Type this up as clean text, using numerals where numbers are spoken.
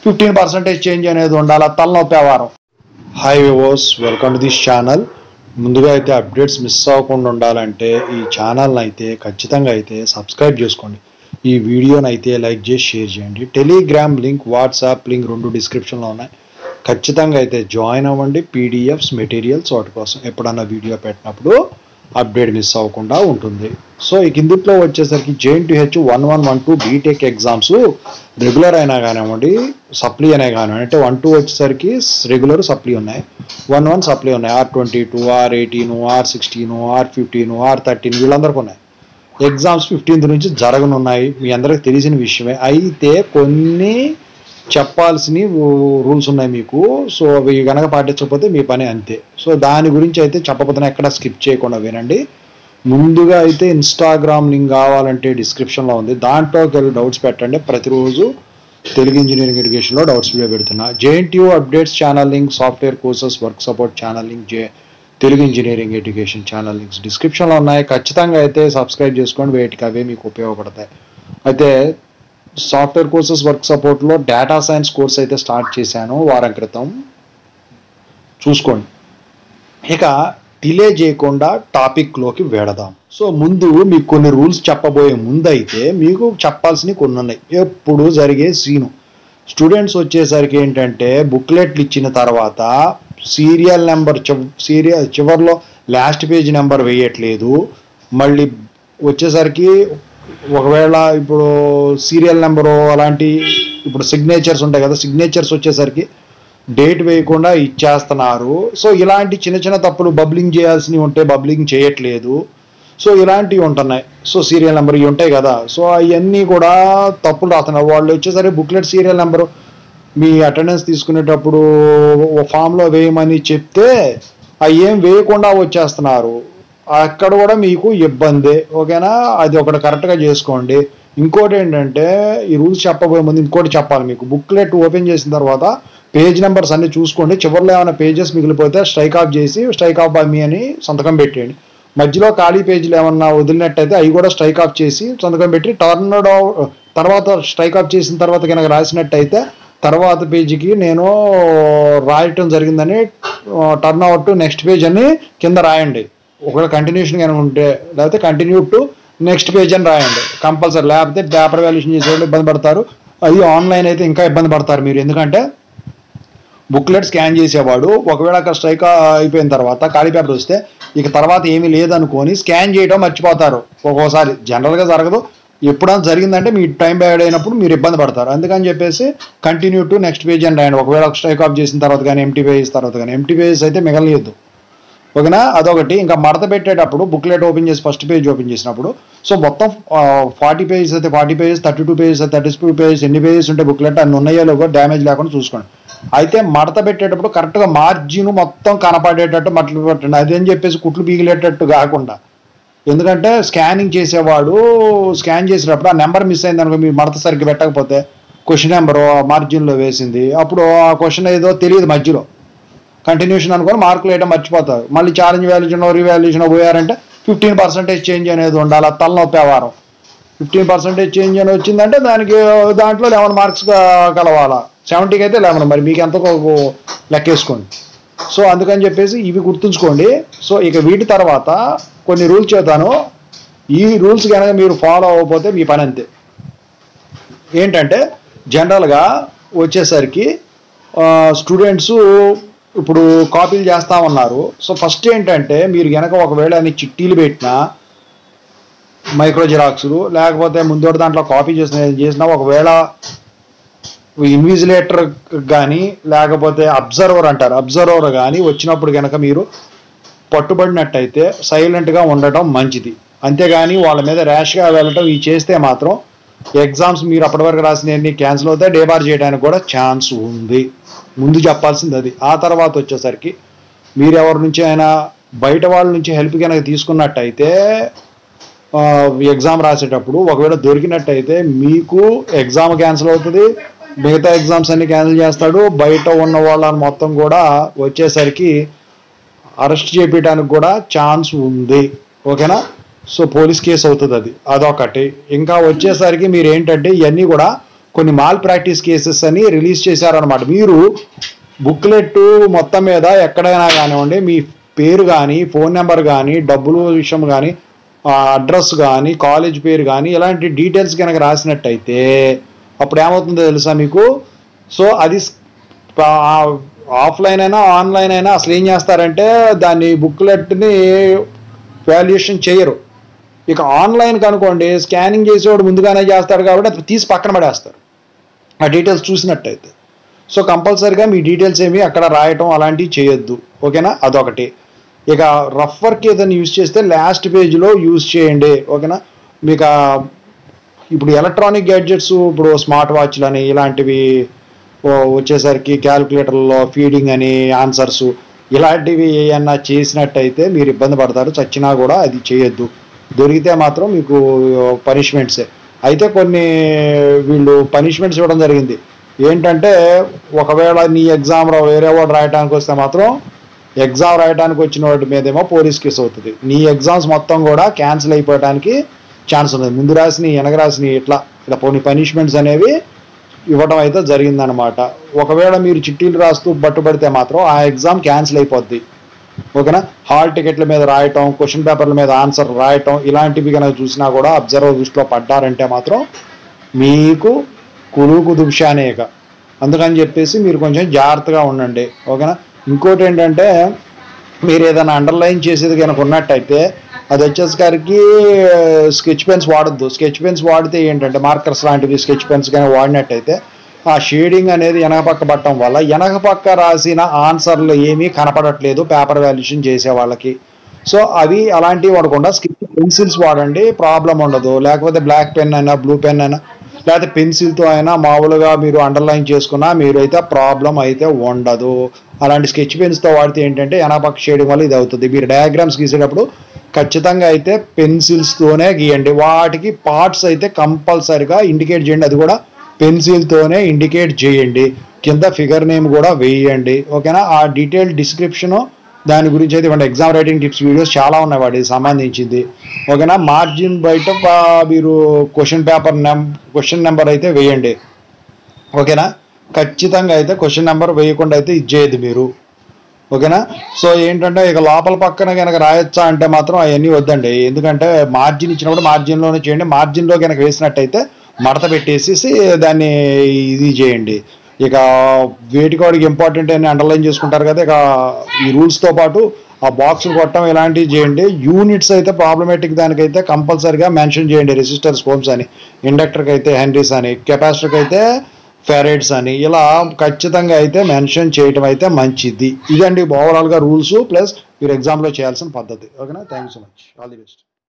15% change అనేది ఉండాలి, తలనొప్పి వ్యవహారం. Hi viewers, welcome to this channel. ముందుగా అయితే అప్డేట్స్ మిస్ అవ్వకుండా ఉండాలంటే ఈ ఛానల్ని అయితే ఖచ్చితంగా అయితే సబ్స్క్రైబ్ చేసుకోండి. ఈ వీడియోని అయితే లైక్ చేసి షేర్ చేయండి. టెలిగ్రామ్ లింక్, వాట్సాప్ లింక్ రెండు డిస్క్రిప్షన్లో ఉన్నాయి. ఖచ్చితంగా అయితే జాయిన్ అవ్వండి. పీడిఎఫ్స్, మెటీరియల్స్ వాటి కోసం ఎప్పుడన్నా వీడియో పెట్టినప్పుడు అప్డేట్ మిస్ అవ్వకుండా ఉంటుంది. సో ఈ కిందిట్లో వచ్చేసరికి JNTH 1112 బీటెక్ ఎగ్జామ్స్ రెగ్యులర్ అయినా కానివ్వండి, సప్లీ అయినా కానివ్వండి. అంటే 1-2 వచ్చేసరికి రెగ్యులర్, సప్లీ ఉన్నాయి. 1-1 సప్లీ ఉన్నాయి. R22, R18, R16, R15, R13 వీళ్ళందరికీ ఉన్నాయి. ఎగ్జామ్స్ 15th నుంచి జరగనున్నాయి. మీ అందరికి తెలిసిన విషయమే. అయితే కొన్ని చెప్పాల్సిన రూల్స్ ఉన్నాయి మీకు. సో అవి కనుక పాటించకపోతే మీ పని అంతే. సో దాని గురించి అయితే చెప్పబోతున్నా, ఎక్కడ స్కిప్ చేయకుండా వినండి. ముందుగా అయితే ఇన్స్టాగ్రామ్ లింక్ కావాలంటే డిస్క్రిప్షన్లో ఉంది. దాంట్లోకి వెళ్ళి డౌట్స్ పెట్టండి. ప్రతిరోజు తెలుగు ఇంజనీరింగ్ ఎడ్యుకేషన్లో డౌట్స్ వీడియో పెడుతున్నా. JNTU updates channel link, software courses, work support channel link, Telugu engineering education channel links డిస్క్రిప్షన్లో ఉన్నాయి. ఖచ్చితంగా అయితే సబ్స్క్రైబ్ చేసుకోండి. వేటికి అవే మీకు ఉపయోగపడతాయి. అయితే సాఫ్ట్వేర్ కోర్సెస్, వర్క్ సపోర్ట్లో డేటా సైన్స్ కోర్స్ అయితే స్టార్ట్ చేశాను వారం క్రితం, చూసుకోండి. ఇక డిలే చేయకుండా టాపిక్లోకి వెళదాం. సో ముందు మీకు కొన్ని రూల్స్ చెప్పబోయే ముందు అయితే మీకు చెప్పాల్సినవి కొన్ని ఉన్నాయి. ఎప్పుడు జరిగే సీను స్టూడెంట్స్ వచ్చేసరికి ఏంటంటే, బుక్లెట్లు ఇచ్చిన తర్వాత సీరియల్ నెంబర్ చివరిలో లాస్ట్ పేజ్ నెంబర్ వేయట్లేదు. మళ్ళీ వచ్చేసరికి ఒకవేళ ఇప్పుడు సీరియల్ నెంబరు అలాంటి ఇప్పుడు సిగ్నేచర్స్ ఉంటాయి కదా, సిగ్నేచర్స్ వచ్చేసరికి డేట్ వేయకుండా ఇచ్చేస్తున్నారు. సో ఇలాంటి చిన్న చిన్న తప్పులు, బబ్లింగ్ చేయాల్సినవి ఉంటే బబ్లింగ్ చేయట్లేదు. సో ఇలాంటివి ఉంటున్నాయి. సో సీరియల్ నెంబర్ ఇవి ఉంటాయి కదా, సో అవన్నీ కూడా తప్పులు రాస్తున్నారు. వాళ్ళు వచ్చేసరికి బుక్లెట్ సీరియల్ నెంబరు మీ అటెండెన్స్ తీసుకునేటప్పుడు ఫామ్లో వేయమని చెప్తే అవి ఏం వేయకుండా వచ్చేస్తున్నారు. అక్కడ కూడా మీకు ఇబ్బంది. ఓకేనా, అది ఒకటి కరెక్ట్గా చేసుకోండి. ఇంకోటి ఏంటంటే, ఈ రూల్స్ చెప్పబోయే ముందు ఇంకోటి చెప్పాలి మీకు. బుక్లెట్ ఓపెన్ చేసిన తర్వాత పేజ్ నెంబర్స్ అన్ని చూసుకోండి. చివరిలో ఏమైనా పేజెస్ మిగిలిపోతే స్ట్రైక్ ఆఫ్ చేసి స్ట్రైక్ ఆఫ్ బై మీ అని సంతకం పెట్టేయండి. మధ్యలో ఖాళీ పేజీలు ఏమన్నా వదిలినట్టయితే అవి కూడా స్ట్రైక్ ఆఫ్ చేసి సంతకం పెట్టి తర్వాత స్ట్రైక్ ఆఫ్ చేసిన తర్వాత కనుక రాసినట్టయితే తర్వాత పేజీకి నేను రాయటం జరిగిందని turn out to next page అని కింద రాయండి. ఒకవేళ కంటిన్యూషన్ కానీ ఉంటే, లేకపోతే కంటిన్యూ టు నెక్స్ట్ పేజ్ అని రాయండి కంపల్సరీ. లేకపోతే పేపర్ వాల్యుయేషన్ చేసేవాళ్ళు ఇబ్బంది పడతారు. అది ఆన్లైన్ అయితే ఇంకా ఇబ్బంది పడతారు మీరు. ఎందుకంటే బుక్లెట్ స్కాన్ చేసేవాడు ఒకవేళ అక్కడ స్ట్రైక్ అయిపోయిన తర్వాత ఖాళీ పేపర్ వస్తే ఇక తర్వాత ఏమీ లేదనుకొని స్కాన్ చేయడం మర్చిపోతారు. ఒక్కోసారి జనరల్గా జరగదు, ఎప్పుడైనా జరిగిందంటే మీ టైం బ్యాడ్ అయినప్పుడు మీరు ఇబ్బంది పడతారు. అందుకని చెప్పేసి కంటిన్యూ టు నెక్స్ట్ పేజ్ అని రాయండి. ఒకవేళ స్ట్రైక్ ఆఫ్ చేసిన తర్వాత కానీ, ఎంటీ పేజెస్ తర్వాత కానీ. ఎంటీ పేజెస్ అయితే మిగలలేదు. ఓకేనా, అదొకటి. ఇంకా మడత పెట్టేటప్పుడు బుక్లెట్ ఓపెన్ చేసి ఫస్ట్ పేజ్ ఓపెన్ చేసినప్పుడు సో మొత్తం 40 పేజెస్ అయితే 40 పేజెస్, 32 పేజెస్ అయితే 32 పేజెస్, ఎన్ని పేజెస్ ఉంటే బుక్లెట్ అన్ని ఉన్నాయో లేవో డ్యామేజ్ లేకుండా చూసుకోండి. అయితే మడత పెట్టేటప్పుడు కరెక్ట్గా మార్జిన్ మొత్తం కనపడేటట్టు మట్లు పెట్టండి. అదేని చెప్పేసి కుట్లు పీగిలేటట్టు కాకుండా. ఎందుకంటే స్కానింగ్ చేసేవాడు స్కాన్ చేసేటప్పుడు ఆ నెంబర్ మిస్ అయింది అనుకో, మీరు మడత సరిగ్గా పెట్టకపోతే క్వశ్చన్ నెంబరు మార్జిన్లో వేసింది, అప్పుడు ఆ క్వశ్చన్ ఏదో తెలియదు మధ్యలో కంటిన్యూషన్ అనుకొని మార్కులు వేయడం మర్చిపోతారు. మళ్ళీ ఛాలెంజ్ వాల్యుయేషన్, రీవాల్యుయేషన్ పోయారంటే 15% చేంజ్ అనేది ఉండాలి, తలనొప్పి వ్యవహారం. 15% చేంజ్ అని వచ్చిందంటే దాంట్లో 11 మార్క్స్ కలవాలా. 70కి అయితే 11, మరి మీకు ఎంత లెక్కేసుకోండి. సో అందుకని చెప్పేసి ఇవి గుర్తుంచుకోండి. సో ఇక వీటి తర్వాత కొన్ని రూల్స్ చెప్తాను. ఈ రూల్స్ కనుక మీరు ఫాలో అవ్వకపోతే మీ పని అంతే. ఏంటంటే జనరల్గా వచ్చేసరికి స్టూడెంట్స్ ఇప్పుడు కాపీలు చేస్తూ ఉన్నారు. సో ఫస్ట్ ఏంటంటే, మీరు కనుక ఒకవేళ అన్ని చిట్టీలు పెట్టినా, మైక్రో జిరాక్స్లు లేకపోతే ముందోటి దాంట్లో కాపీ చేసినా ఒకవేళ ఇన్విజిలేటర్ కానీ లేకపోతే అబ్జర్వర్ అంటారు, అబ్జర్వర్ కానీ వచ్చినప్పుడు కనుక మీరు పట్టుబడినట్టయితే సైలెంట్గా ఉండటం మంచిది. అంతేగాని వాళ్ళ మీద ర్యాష్గా వెళ్ళటం ఇవి చేస్తే మాత్రం ఎగ్జామ్స్ మీరు అప్పటి వరకు రాసినవన్నీ క్యాన్సిల్ అవుతాయి. డేబార్ చేయడానికి కూడా ఛాన్స్ ఉంది. ముందు చెప్పాల్సింది అది. ఆ తర్వాత వచ్చేసరికి మీరు ఎవరి నుంచి అయినా బయట వాళ్ళ నుంచి హెల్ప్ కనుక తీసుకున్నట్టయితే ఎగ్జామ్ రాసేటప్పుడు ఒకవేళ దొరికినట్టయితే మీకు ఎగ్జామ్ క్యాన్సిల్ అవుతుంది, మిగతా ఎగ్జామ్స్ అన్ని క్యాన్సిల్ చేస్తాడు. బయట ఉన్న వాళ్ళని మొత్తం కూడా వచ్చేసరికి అరెస్ట్ చేయించడానికి కూడా ఛాన్స్ ఉంది. ఓకేనా, సో పోలీస్ కేసు అవుతుంది అది, అదొకటి. ఇంకా వచ్చేసరికి మీరు ఏంటంటే ఇవన్నీ కూడా కొన్ని మాల్ ప్రాక్టీస్ కేసెస్ అని రిలీజ్ చేశారనమాట. మీరు బుక్లెట్ మొత్తం మీద ఎక్కడైనా కానివ్వండి మీ పేరు కానీ, ఫోన్ నెంబర్ కానీ, డబ్బులు విషయం కానీ, అడ్రస్ కానీ, కాలేజ్ పేరు కానీ ఇలాంటి డీటెయిల్స్ కనుక రాసినట్టయితే అప్పుడు ఏమవుతుందో తెలుసా మీకు? సో అది ఆఫ్లైన్ అయినా ఆన్లైన్ అయినా అసలు ఏం చేస్తారంటే దాన్ని బుక్లెట్ని వాల్యుయేషన్ చేయరు. ఇక ఆన్లైన్ కనుకోండి స్కానింగ్ చేసేవాడు ముందుగానే చేస్తాడు కాబట్టి అది తీసి పక్కన పడేస్తారు ఆ డీటెయిల్స్ చూసినట్టయితే. సో కంపల్సరీగా మీ డీటెయిల్స్ ఏమి అక్కడ రాయటం అలాంటివి చేయొద్దు, ఓకేనా? అదొకటి. ఇక రఫ్ వర్క్ ఏదైనా యూజ్ చేస్తే లాస్ట్ పేజ్లో యూజ్ చేయండి, ఓకేనా? మీకు ఇప్పుడు ఎలక్ట్రానిక్ గ్యాడ్జెట్స్, ఇప్పుడు స్మార్ట్ వాచ్లు అని ఇలాంటివి వచ్చేసరికి క్యాలిక్యులేటర్లో ఫీడింగ్ అని ఆన్సర్స్ ఇలాంటివి ఏమన్నా చేసినట్టయితే మీరు ఇబ్బంది పడతారు. చచ్చినా కూడా అది చేయొద్దు. దొరికితే మాత్రం మీకు పనిష్మెంట్సే. అయితే కొన్ని వీళ్ళు పనిష్మెంట్స్ ఇవ్వడం జరిగింది. ఏంటంటే ఒకవేళ నీ ఎగ్జామ్ వేరే వాడు రాయడానికి వస్తే మాత్రం ఎగ్జామ్ రాయడానికి వచ్చిన వాటి మీదేమో పోలీస్ కేసు అవుతుంది. నీ ఎగ్జామ్స్ మొత్తం కూడా క్యాన్సిల్ అయిపోవడానికి ఛాన్స్ ఉంది. ముందు రాసినవి వెనక రాసినవి ఇట్లా కొన్ని పనిష్మెంట్స్ అనేవి ఇవ్వడం అయితే జరిగిందనమాట. ఒకవేళ మీరు చిట్టీలు రాస్తూ పట్టుబడితే మాత్రం ఆ ఎగ్జామ్ క్యాన్సిల్ అయిపోద్ది, ఓకేనా? హాల్ టికెట్ల మీద రాయటం, క్వశ్చన్ పేపర్ల మీద ఆన్సర్ రాయటం ఇలాంటివి కనుక చూసినా కూడా అబ్జర్వర్ దృష్టిలో పడ్డారంటే మాత్రం మీకు కులుకు దుబ్షానేక. అందుకని చెప్పేసి మీరు కొంచెం జాగ్రత్తగా ఉండండి, ఓకేనా? ఇంకోటి ఏంటంటే మీరు ఏదైనా అండర్లైన్ చేసేది కనుక ఉన్నట్టయితే అది వచ్చేసరికి స్కెచ్ పెన్స్ వాడద్దు. స్కెచ్ పెన్స్ వాడితే ఏంటంటే మార్కర్స్ లాంటివి స్కెచ్ పెన్స్ కానీ వాడినట్టయితే ఆ షేడింగ్ అనేది వెనక పక్క పట్టడం వల్ల వెనక పక్క రాసిన ఆన్సర్లు ఏమీ కనపడట్లేదు పేపర్ వాల్యుయేషన్ చేసే వాళ్ళకి. సో అవి అలాంటివి వాడకుండా స్కెచ్ పెన్సిల్స్ వాడండి, ప్రాబ్లం ఉండదు. లేకపోతే బ్లాక్ పెన్ అయినా బ్లూ పెన్ అయినా లేకపోతే పెన్సిల్తో అయినా మామూలుగా మీరు అండర్లైన్ చేసుకున్నా మీరు అయితే ప్రాబ్లం అయితే ఉండదు. అలాంటి స్కెచ్ పెన్స్తో వాడితే ఏంటంటే వెనక పక్క షేడింగ్ వల్ల ఇది అవుతుంది. మీరు డయాగ్రామ్స్ గీసేటప్పుడు ఖచ్చితంగా అయితే పెన్సిల్స్తోనే గీయండి. వాటికి పార్ట్స్ అయితే కంపల్సరిగా ఇండికేట్ చేయండి, అది కూడా పెన్సిల్తోనే ఇండికేట్ చేయండి. కింద ఫిగర్ నేమ్ కూడా వేయండి, ఓకేనా? ఆ డీటెయిల్ డిస్క్రిప్షను దాని గురించి అయితే ఇవ్వండి. ఎగ్జామ్ రైటింగ్ టిప్స్ వీడియోస్ చాలా ఉన్నాయి వాటికి సంబంధించింది, ఓకేనా? మార్జిన్ బయట మీరు క్వశ్చన్ నెంబర్ అయితే వేయండి, ఓకేనా? ఖచ్చితంగా అయితే క్వశ్చన్ నెంబర్ వేయకుండా అయితే ఇచ్చేయద్దు మీరు, ఓకేనా? సో ఏంటంటే ఇక లోపల పక్కన కనుక రాయొచ్చా అంటే మాత్రం అవన్నీ వద్దండి. ఎందుకంటే మార్జిన్ ఇచ్చినప్పుడు మార్జిన్లోనే చేయండి. మార్జిన్లో కనుక వేసినట్టయితే మడత పెట్టేసేసి దాన్ని ఇది చేయండి. ఇక వేటికోడికి ఇంపార్టెంట్ అని అండర్లైన్ చేసుకుంటారు కదా, ఇక ఈ రూల్స్తో పాటు ఆ బాక్సులు కొట్టడం ఇలాంటివి చేయండి. యూనిట్స్ అయితే ప్రాబ్లమేటిక్ దానికైతే కంపల్సరీగా మెన్షన్ చేయండి. రెసిస్టర్స్ ఓమ్స్ అని, ఇండక్టర్కి అయితే హెన్రీస్ అని, కెపాసిటర్కి అయితే ఫెరైడ్స్ అని ఇలా ఖచ్చితంగా అయితే మెన్షన్ చేయటం అయితే మంచిది. ఇదండి ఓవరాల్గా రూల్స్ ప్లస్ మీరు ఎగ్జామ్లో చేయాల్సిన పద్ధతి, ఓకేనా? Thank you so much, all the best.